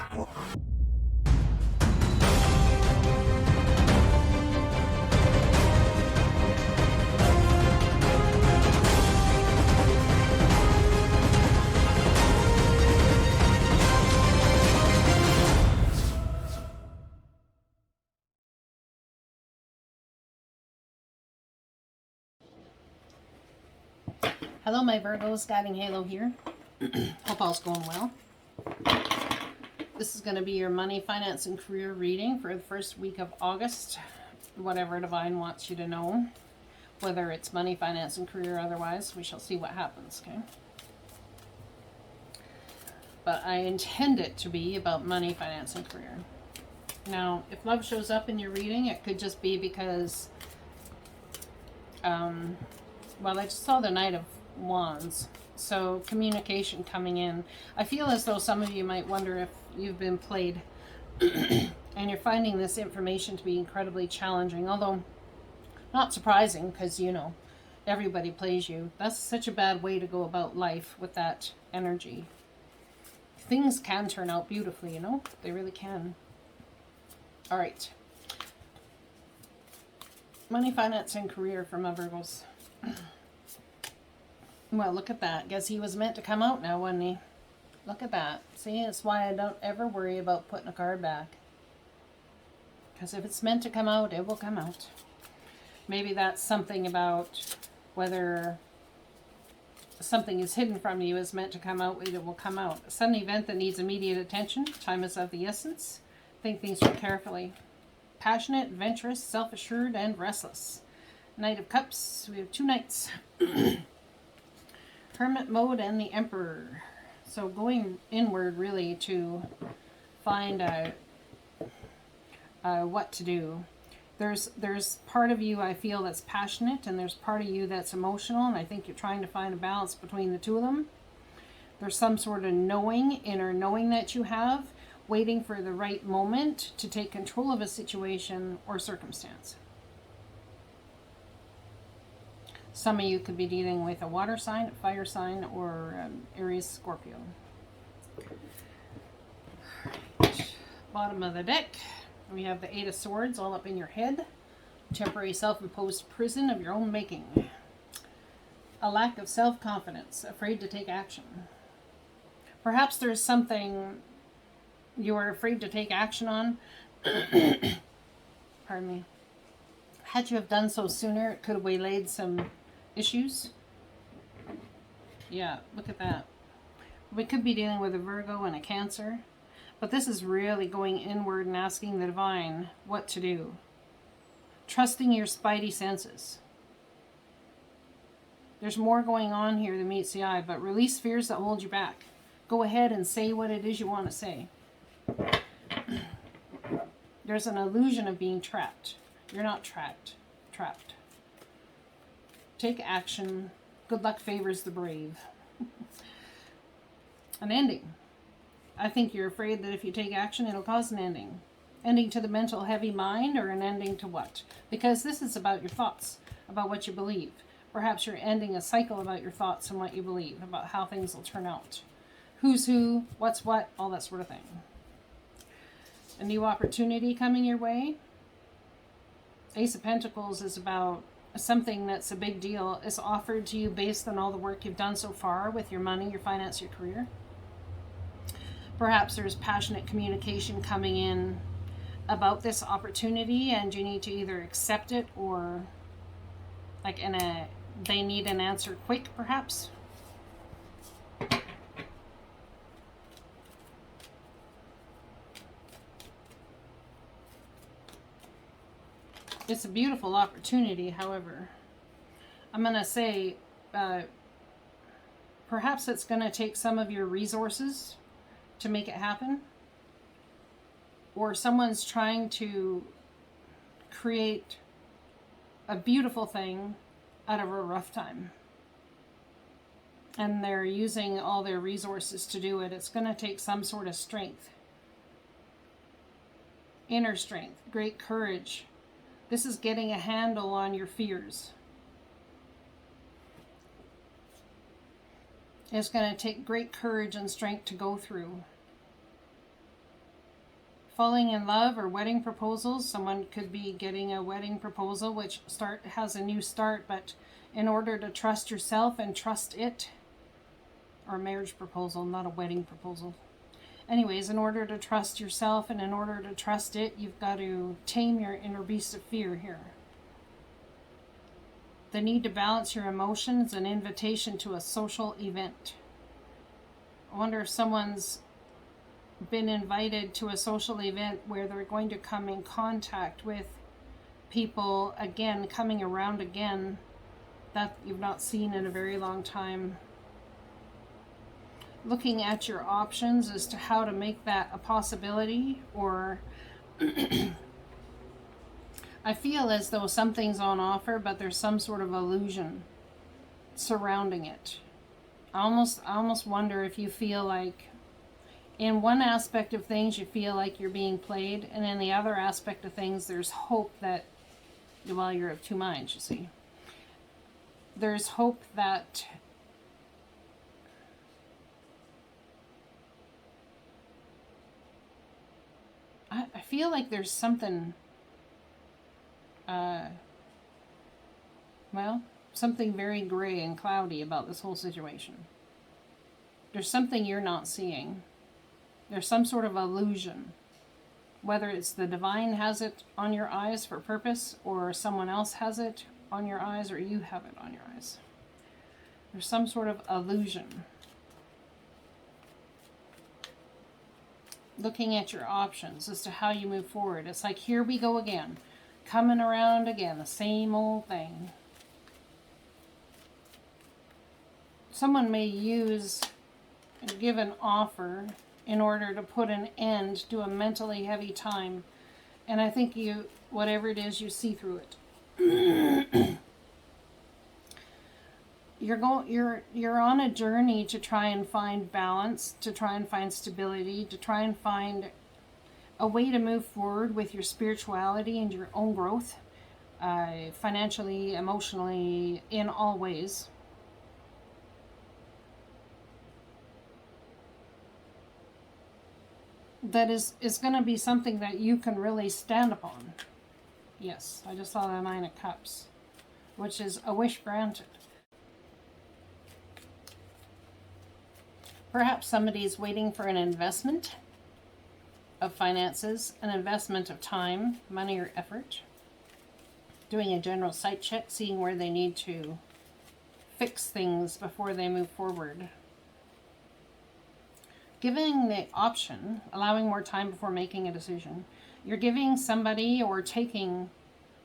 Hello, my Virgos. Guiding Halo here. Hope all's going well. This is going to be your money, finance, and career reading for the first week of August. Whatever Divine wants you to know. Whether it's money, finance, and career or otherwise, we shall see what happens, okay? But I intend it to be about money, finance, and career. Now, if love shows up in your reading, it could just be because, well, I just saw the Knight of Wands, so communication coming in. I feel as though some of you might wonder if you've been played and you're finding this information to be incredibly challenging, although not surprising because, you know, everybody plays you. That's such a bad way to go about life with that energy. Things can turn out beautifully, you know, they really can. All right, money, finance, and career for my Virgos. Well, look at that. Guess he was meant to come out now, wasn't he? Look at that. See, that's why I don't ever worry about putting a card back. Because if it's meant to come out, it will come out. Maybe that's something about whether something is hidden from you is meant to come out, it will come out. A sudden event that needs immediate attention. Time is of the essence. Think things through carefully. Passionate, adventurous, self-assured, and restless. Knight of Cups. We have two knights. Hermit mode and the Emperor. So going inward really to find what to do. There's part of you I feel that's passionate, and there's part of you that's emotional, and I think you're trying to find a balance between the two of them. There's some sort of knowing, inner knowing that you have, waiting for the right moment to take control of a situation or circumstance. Some of you could be dealing with a water sign, a fire sign, or Aries, Scorpio. Bottom of the deck, we have the Eight of Swords all up in your head. Temporary self-imposed prison of your own making. A lack of self-confidence, afraid to take action. Perhaps there's something you're afraid to take action on. Pardon me. Had you have done so sooner, it could have waylaid some issues. Yeah, look at that. We could be dealing with a Virgo and a Cancer, but this is really going inward and asking the Divine what to do. Trusting your spidey senses. There's more going on here than meets the eye, but release fears that hold you back. Go ahead and say what it is you want to say. There's an illusion of being trapped. You're not trapped. Take action. Good luck favors the brave. An ending. I think you're afraid that if you take action, it'll cause an ending. Ending to the mental heavy mind, or an ending to what? Because this is about your thoughts, about what you believe. Perhaps you're ending a cycle about your thoughts and what you believe, about how things will turn out. Who's who, what's what, all that sort of thing. A new opportunity coming your way. Ace of Pentacles is about something that's a big deal. It's offered to you based on all the work you've done so far with your money, your finance, your career. Perhaps there's passionate communication coming in about this opportunity, and you need to either accept it or like they need an answer quick, perhaps. It's a beautiful opportunity, however. I'm going to say perhaps it's going to take some of your resources to make it happen. Or someone's trying to create a beautiful thing out of a rough time. And they're using all their resources to do it. It's going to take some sort of strength. Inner strength, great courage. This is getting a handle on your fears. It's going to take great courage and strength to go through. Falling in love or wedding proposals. Someone could be getting a wedding proposal which has a new start, but in order to trust yourself and trust it, or a marriage proposal, not a wedding proposal. Anyways, in order to trust yourself and in order to trust it, you've got to tame your inner beast of fear here. The need to balance your emotions, an invitation to a social event. I wonder if someone's been invited to a social event where they're going to come in contact with people again, coming around again, that you've not seen in a very long time. Looking at your options as to how to make that a possibility, or I feel as though something's on offer, but there's some sort of illusion surrounding it. I almost wonder if you feel like in one aspect of things you feel like you're being played, and in the other aspect of things there's hope that, well, you're of two minds, you see. There's hope that I feel like there's something, something very gray and cloudy about this whole situation. There's something you're not seeing. There's some sort of illusion. Whether it's the divine has it on your eyes for purpose, or someone else has it on your eyes, or you have it on your eyes. There's some sort of illusion. Looking at your options as to how you move forward. It's like, here we go again. Coming around again, the same old thing. Someone may give an offer in order to put an end to a mentally heavy time. And I think whatever it is, you see through it. You're on a journey to try and find balance, to try and find stability, to try and find a way to move forward with your spirituality and your own growth, financially, emotionally, in all ways. That is going to be something that you can really stand upon. Yes, I just saw the Nine of Cups, which is a wish granted. Perhaps somebody's waiting for an investment of finances, an investment of time, money, or effort. Doing a general site check, seeing where they need to fix things before they move forward. Giving the option, allowing more time before making a decision. You're giving somebody or taking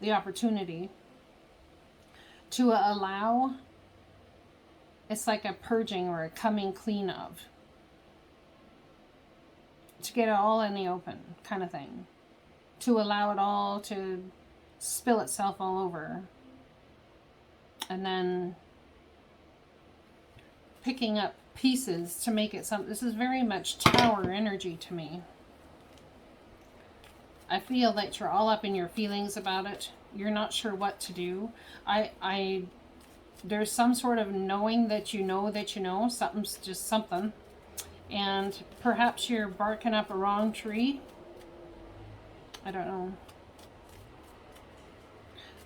the opportunity to allow, it's like a purging or a coming clean of. To get it all in the open kind of thing. To allow it all to spill itself all over. And then picking up pieces to make it something. This is very much Tower energy to me. I feel that you're all up in your feelings about it. You're not sure what to do. There's some sort of knowing that you know something's just something, and perhaps you're barking up a wrong tree. I don't know.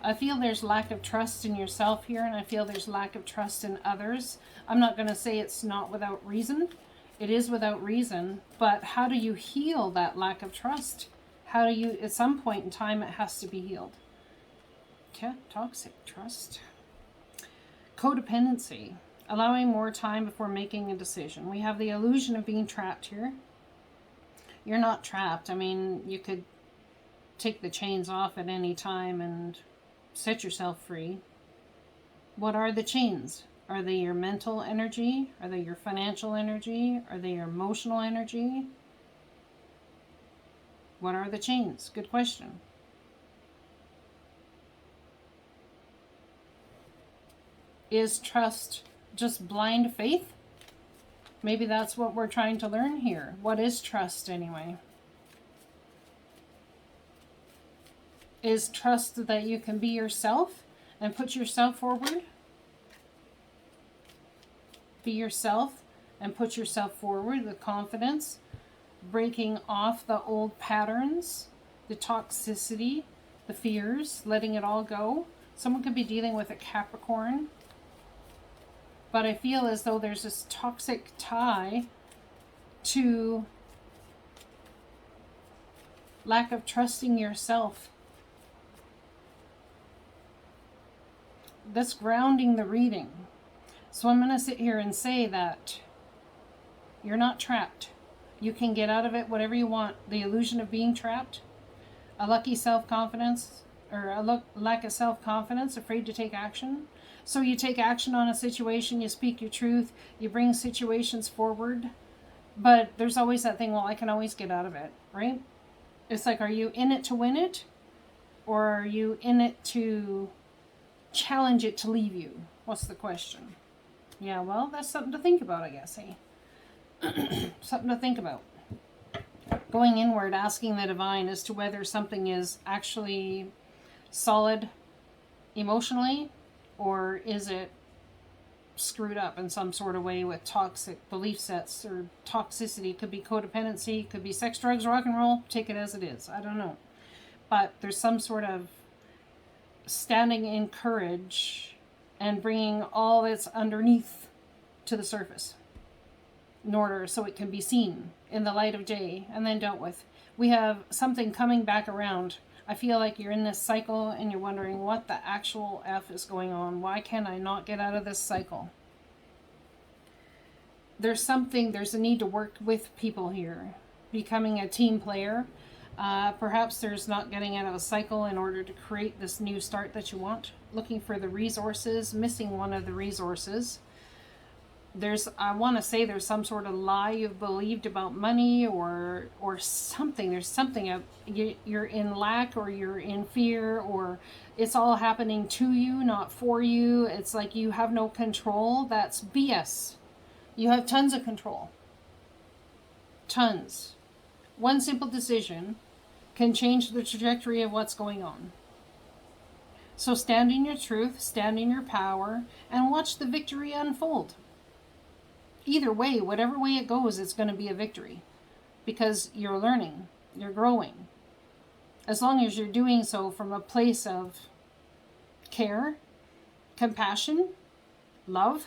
I feel there's lack of trust in yourself here, and I feel there's lack of trust in others. I'm not going to say it's not without reason. It is without reason, but how do you heal that lack of trust? How do you, at some point in time, it has to be healed. Okay, toxic trust. Codependency. Allowing more time before making a decision. We have the illusion of being trapped here. You're not trapped. I mean, you could take the chains off at any time and set yourself free. What are the chains? Are they your mental energy? Are they your financial energy? Are they your emotional energy? What are the chains? Good question. Is trust just blind faith? Maybe that's what we're trying to learn here. What is trust anyway? Is trust that you can be yourself and put yourself forward? Be yourself and put yourself forward with confidence. breaking off the old patterns, the toxicity, the fears, letting it all go. Someone could be dealing with a Capricorn. But I feel as though there's this toxic tie to lack of trusting yourself. That's grounding the reading. So I'm going to sit here and say that you're not trapped. You can get out of it whatever you want. The illusion of being trapped, a lucky self-confidence, or a lack of self-confidence, afraid to take action. So you take action on a situation, you speak your truth, you bring situations forward. But there's always that thing, well, I can always get out of it, right? It's like, are you in it to win it? Or are you in it to challenge it to leave you? What's the question? Yeah, well, that's something to think about, I guess, eh? Something to think about. Going inward, asking the divine as to whether something is actually solid emotionally, or is it screwed up in some sort of way with toxic belief sets or toxicity. It could be codependency, it could be sex, drugs, rock and roll. Take it as it is. I don't know. But there's some sort of standing in courage and bringing all that's underneath to the surface in order so it can be seen in the light of day and then dealt with. We have something coming back around. I feel like you're in this cycle and you're wondering what the actual F is going on. Why can I not get out of this cycle? There's a need to work with people here. Becoming a team player. Perhaps there's not getting out of a cycle in order to create this new start that you want. Looking for the resources, missing one of the resources. I want to say there's some sort of lie you've believed about money or something. There's something you're in lack, or you're in fear, or it's all happening to you, not for you. It's like you have no control. That's BS. You have tons of control. Tons. One simple decision can change the trajectory of what's going on. So stand in your truth, stand in your power, and watch the victory unfold. Either way, whatever way it goes, it's going to be a victory. Because you're learning, you're growing. As long as you're doing so from a place of care, compassion, love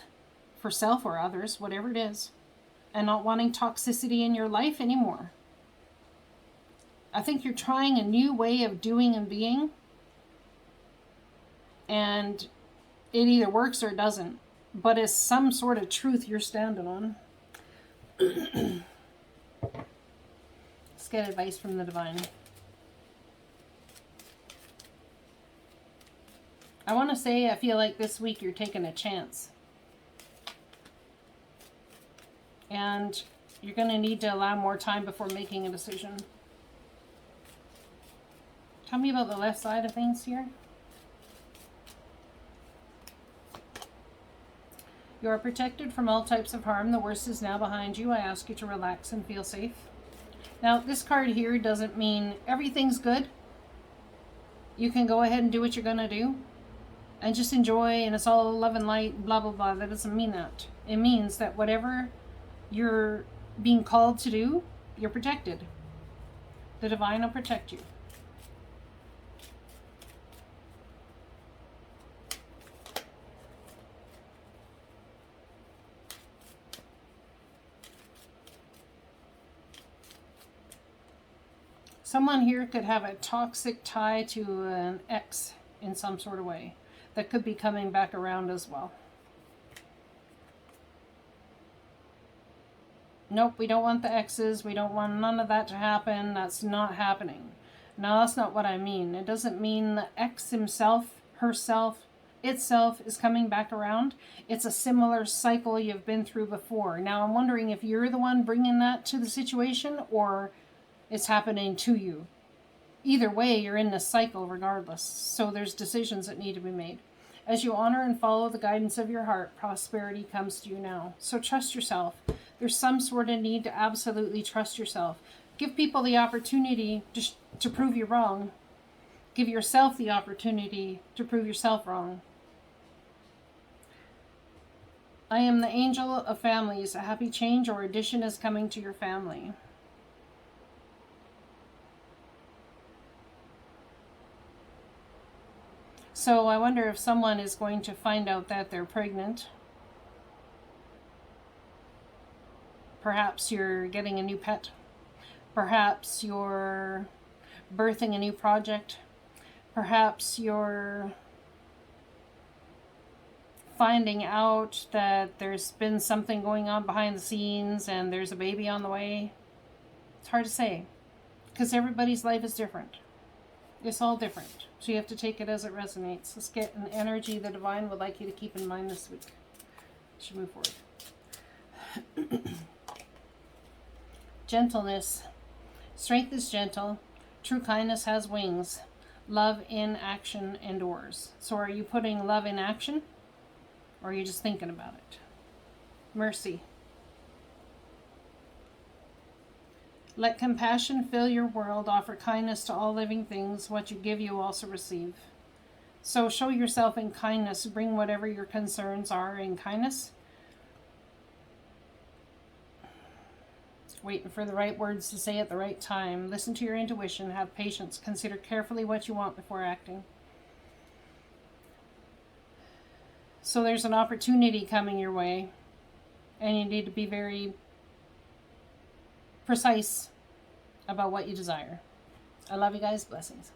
for self or others, whatever it is, and not wanting toxicity in your life anymore. I think you're trying a new way of doing and being, and it either works or it doesn't. But it's some sort of truth you're standing on. Let's get advice from the divine. I want to say I feel like this week you're taking a chance. And you're going to need to allow more time before making a decision. Tell me about the left side of things here. You are protected from all types of harm. The worst is now behind you. I ask you to relax and feel safe. Now, this card here doesn't mean everything's good. You can go ahead and do what you're going to do. And just enjoy, and it's all love and light, blah, blah, blah. That doesn't mean that. It means that whatever you're being called to do, you're protected. The divine will protect you. Someone here could have a toxic tie to an ex in some sort of way. That could be coming back around as well. Nope, we don't want the exes. We don't want none of that to happen. That's not happening. No, that's not what I mean. It doesn't mean the ex himself, herself, itself is coming back around. It's a similar cycle you've been through before. Now, I'm wondering if you're the one bringing that to the situation, or it's happening to you. Either way, you're in this cycle regardless. So there's decisions that need to be made. As you honor and follow the guidance of your heart, prosperity comes to you now. So trust yourself. There's some sort of need to absolutely trust yourself. Give people the opportunity to prove you wrong. Give yourself the opportunity to prove yourself wrong. I am the angel of families. A happy change or addition is coming to your family. So I wonder if someone is going to find out that they're pregnant. Perhaps you're getting a new pet. Perhaps you're birthing a new project. Perhaps you're finding out that there's been something going on behind the scenes and there's a baby on the way. It's hard to say because everybody's life is different. It's all different. So you have to take it as it resonates. Let's get an energy the divine would like you to keep in mind this week. Should move forward. Gentleness. Strength is gentle. True kindness has wings. Love in action endures. So are you putting love in action? Or are you just thinking about it? Mercy. Let compassion fill your world. Offer kindness to all living things. What you give, you also receive. So show yourself in kindness. Bring whatever your concerns are in kindness. Waiting for the right words to say at the right time. Listen to your intuition. Have patience. Consider carefully what you want before acting. So there's an opportunity coming your way, and you need to be very precise about what you desire. I love you guys. Blessings.